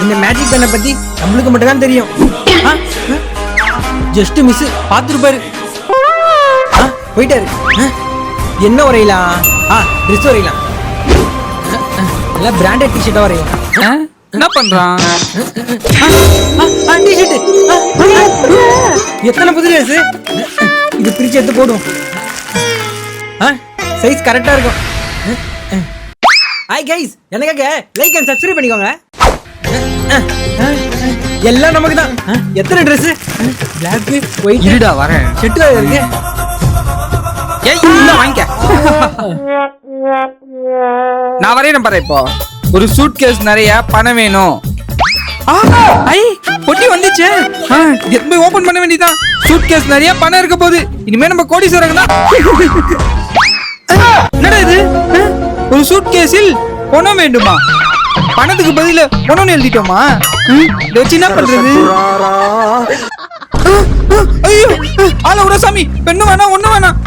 இந்த மேஜிக் பண்ண பத்தி நம்மளுக்கு மட்டும் தான் தெரியும். ஜஸ்ட் மிஸ் பாத்துருப்பாரு. போயிட்டாரு. என்ன வரையலாம்? ட்ரெஸ் வரையலாம். இல்ல பிராண்டட் டிஷர்ட்டா வரையலாம். என்ன பண்றான்? டிஷர்ட். எத்தனை புது ட்ரெஸ்? இது பிரிச்சு எடுத்து போடும். சைஸ் கரெக்டா இருக்கும். ஹாய் கைஸ், எனக்காக லைக் அண்ட் சப்ஸ்கிரைப் பண்ணிக்கோங்க. எல்லாம் நமக்கு தான். எத்தனை ட்ரெஸ்? பிளாக், ஒயிட், இருடா வரேன். ஷர்ட் தான் இருக்கு. ஏய் இல்ல வாங்கிக்க. நான் வரேன் பாரு. இப்போ ஒரு சூட்கேஸ் நிறைய பணம் வேணும். ஐ பொட்டி வந்துச்சு. போய் ஓபன் பண்ண வேண்டியதான். சூட்கேஸ் நிறைய பணம் இருக்க போகுது. இனிமே நம்ம கோடீஸ்வரங்க தான். என்னடா இது? ஒரு சூட்கேஸில் பணம் வேண்டுமா? பணத்துக்கு பதில பணம் எழுதிட்டோமா? இதை வச்சு என்ன பண்றது? ஐயோ ஆள விட சாமி. பெண்ணு வேணாம் ஒண்ணு வேணாம்.